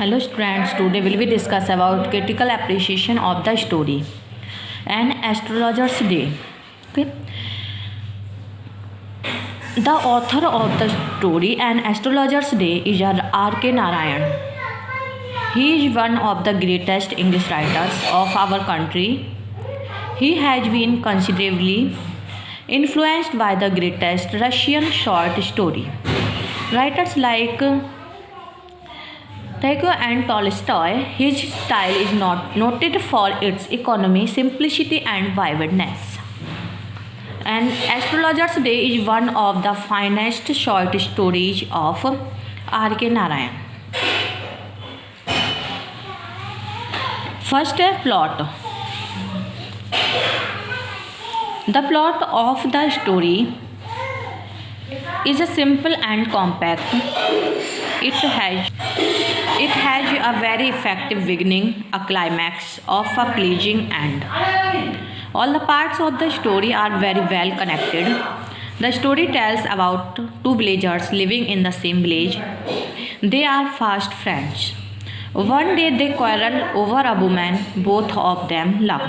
Hello students, today will we discuss about critical appreciation of the story and astrologer's day. Okay. The author of the story and astrologer's day is R.K. Narayan. He is one of the greatest English writers of our country. He has been considerably influenced by the greatest Russian short story writers like Tolstoy and Tolstoy. His style is not noted for its economy, simplicity, and vividness. And Astrologer's Day is one of the finest short stories of R.K. Narayan. First, plot. The plot of the story is simple and compact. It has a very effective beginning, a climax of a pleasing end. All the parts of the story are very well connected. The story tells about two villagers living in the same village. They are fast friends. One day they quarrel over a woman both of them love.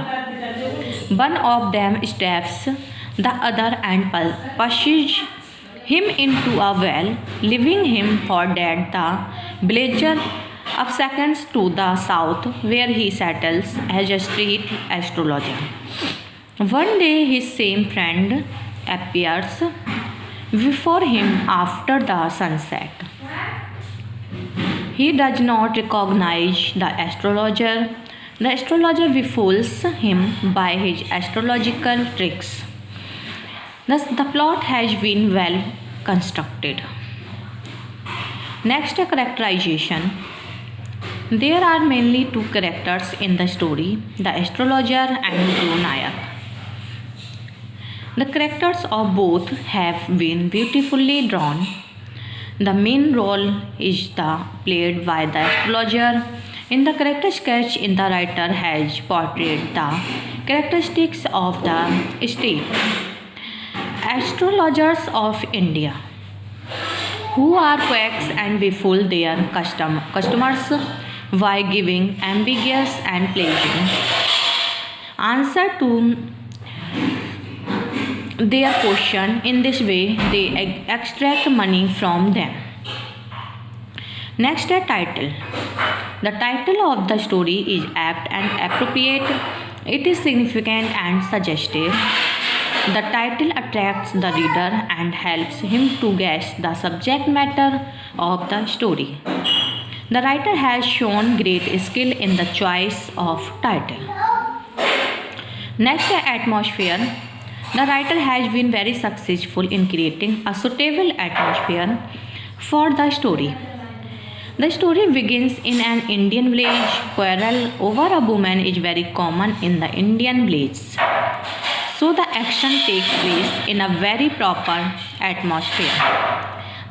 One of them stabs the other and pushes him into a well, leaving him for dead. The villager seconds to the south, where he settles as a street astrologer. One day his same friend appears before him after the sunset. He does not recognize the astrologer. The astrologer befools him by his astrological tricks. Thus, the plot has been well constructed. Next, characterization. There are mainly two characters in the story, the astrologer and Dhruv Nayak. The characters of both have been beautifully drawn. The main role is played by the astrologer. In the character sketch, the writer has portrayed the characteristics of the state astrologers of India, who are quacks and befool their customers by giving ambiguous and pleasing answer to their question. In this way, they extract money from them. Next, a title. The title of the story is apt and appropriate. It is significant and suggestive. The title attracts the reader and helps him to guess the subject matter of the story. The writer has shown great skill in the choice of title. Next, atmosphere. The writer has been very successful in creating a suitable atmosphere for the story. The story begins in an Indian village. Quarrel over a woman is very common in the Indian village. So the action takes place in a very proper atmosphere.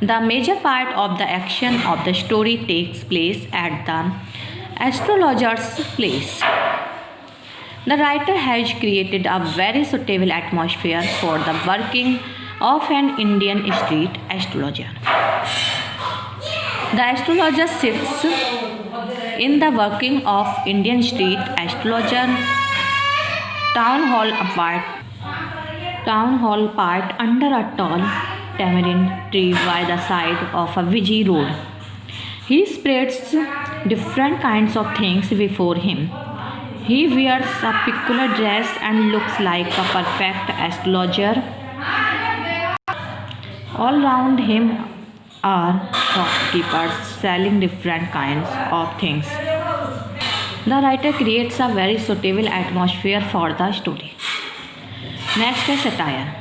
The major part of the action of the story takes place at the astrologer's place. The writer has created a very suitable atmosphere for the working of an Indian street astrologer. The astrologer sits in the working of Indian street astrologer town hall part under a tall tamarind tree by the side of a busy road. He spreads different kinds of things before him. He wears a peculiar dress and looks like a perfect astrologer. All round him are shopkeepers selling different kinds of things. The writer creates a very suitable atmosphere for the story. Next is satire.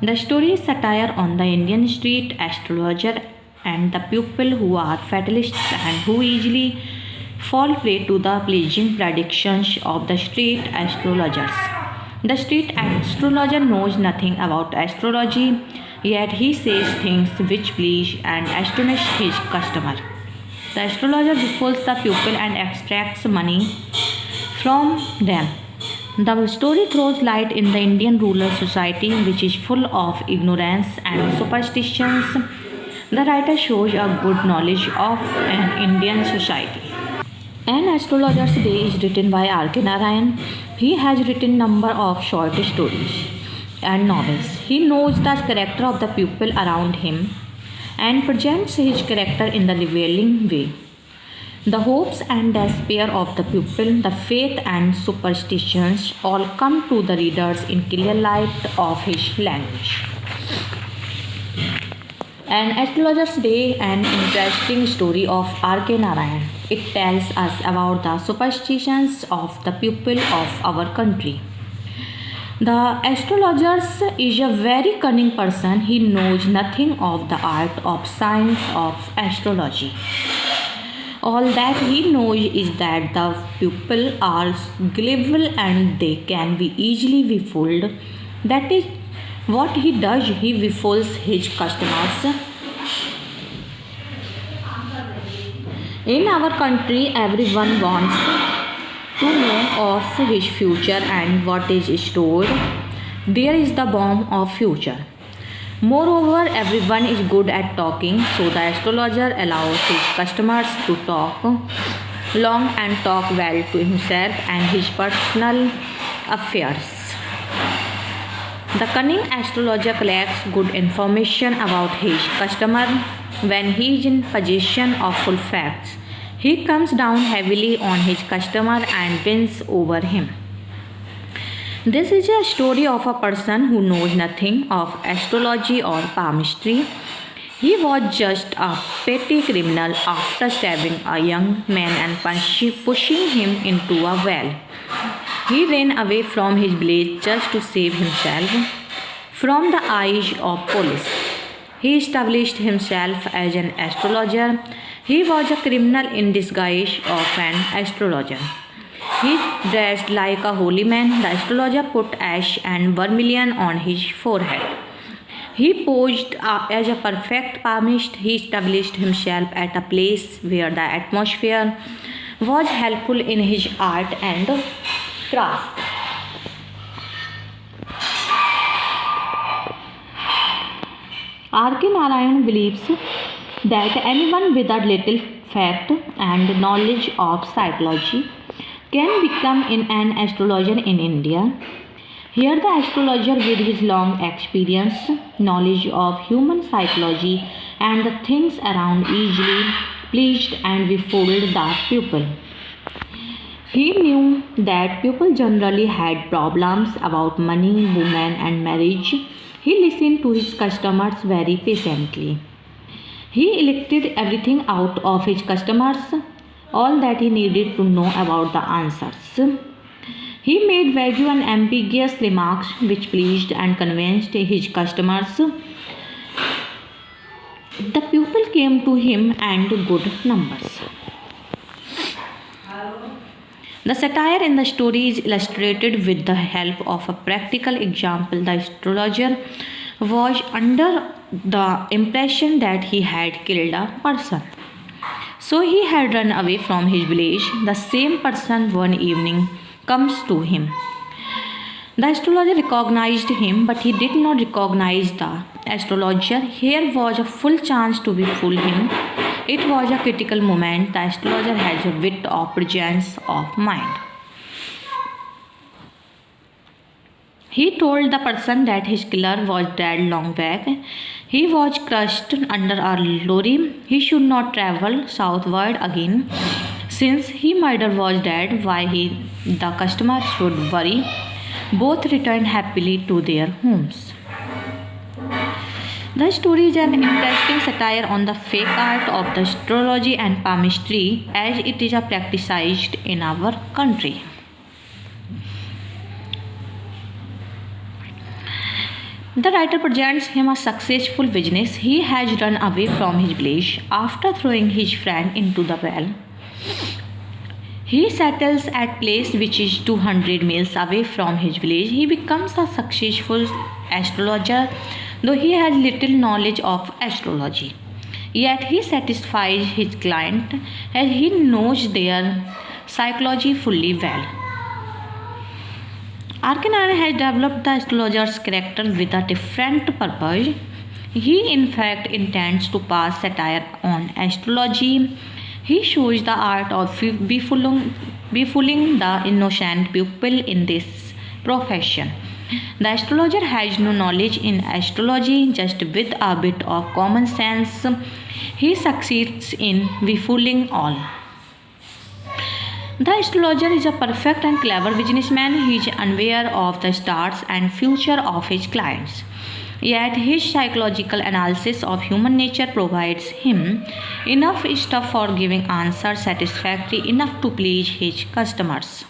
The story is satire on the Indian street astrologer and the people who are fatalists and who easily fall prey to the pleasing predictions of the street astrologers. The street astrologer knows nothing about astrology, yet he says things which please and astonish his customer. The astrologer befools the people and extracts money from them. The story throws light in the Indian rural society, which is full of ignorance and superstitions. The writer shows a good knowledge of an Indian society. An Astrologer's Day is written by R.K. Narayan. He has written number of short stories and novels. He knows the character of the people around him and presents his character in the revealing way. The hopes and despair of the people, the faith and superstitions all come to the readers in clear light of his language. An Astrologer's Day, an interesting story of R.K. Narayan. It tells us about the superstitions of the people of our country. The astrologer is a very cunning person. He knows nothing of the art of science of astrology. All that he knows is that the people are gullible and they can be easily befooled. That is what he does. He befools his customers. In our country, everyone wants to know of his future and what is stored. There is the bomb of future. Moreover, everyone is good at talking, so the astrologer allows his customers to talk long and talk well to himself and his personal affairs. The cunning astrologer collects good information about his customer. When he is in possession of full facts, he comes down heavily on his customer and wins over him. This is a story of a person who knows nothing of astrology or palmistry. He was just a petty criminal after stabbing a young man and pushing him into a well. He ran away from his village just to save himself from the eyes of police. He established himself as an astrologer. He was a criminal in disguise of an astrologer. He dressed like a holy man. The astrologer put ash and vermilion on his forehead. He posed as a perfect palmist. He established himself at a place where the atmosphere was helpful in his art and craft. R.K. Narayan believes that anyone with a little fact and knowledge of psychology can become an astrologer in India. Here the astrologer with his long experience, knowledge of human psychology and the things around easily pleased and befooled the people. He knew that people generally had problems about money, women and marriage. He listened to his customers very patiently. He elected everything out of his customers, all that he needed to know about the answers. He made vague and ambiguous remarks which pleased and convinced his customers. The people came to him and good numbers. The satire in the story is illustrated with the help of a practical example. The astrologer was under the impression that he had killed a person. So he had run away from his village. The same person one evening comes to him. The astrologer recognized him, but he did not recognize the astrologer. Here was a full chance to befool him. It was a critical moment. The astrologer has a wit of presence of mind. He told the person that his killer was dead long back. He was crushed under a lorry. He should not travel southward again. Since his murder was dead, why the customer should worry. Both returned happily to their homes. The story is an interesting satire on the fake art of the astrology and palmistry as it is practiced in our country. The writer presents him a successful business. He has run away from his village after throwing his friend into the well. He settles at place which is 200 miles away from his village. He becomes a successful astrologer, though he has little knowledge of astrology. Yet he satisfies his client as he knows their psychology fully well. R.K. Narayan has developed the astrologer's character with a different purpose. He in fact intends to pass satire on astrology. He shows the art of befooling the innocent pupil in this profession. The astrologer has no knowledge in astrology, just with a bit of common sense, he succeeds in befooling all. The astrologer is a perfect and clever businessman. He is unaware of the stars and future of his clients. Yet his psychological analysis of human nature provides him enough stuff for giving answers satisfactory enough to please his customers.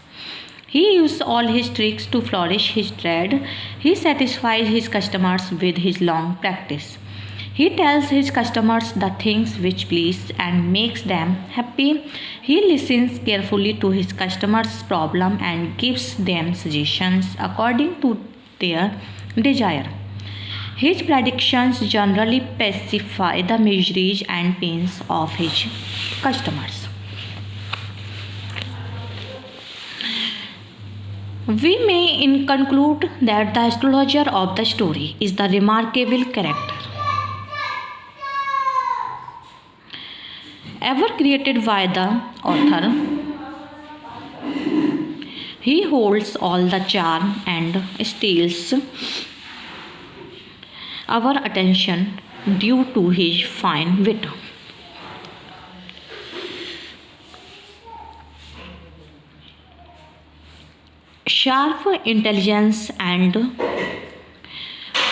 He uses all his tricks to flourish his trade. He satisfies his customers with his long practice. He tells his customers the things which please and makes them happy. He listens carefully to his customers' problem and gives them suggestions according to their desire. His predictions generally pacify the miseries and pains of his customers. We may in conclude that the astrologer of the story is the remarkable character ever created by the author. He holds all the charm and steals our attention due to his fine wit. Sharp intelligence and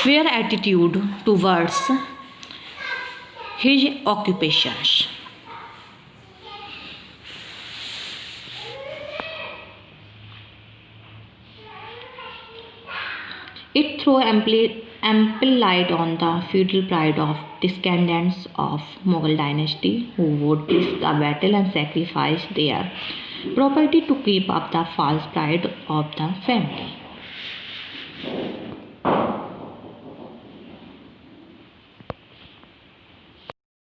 fair attitude towards his occupations. It throws ample light on the feudal pride of descendants of Mughal dynasty who would risk a battle and sacrifice their property to keep up the false pride of the family.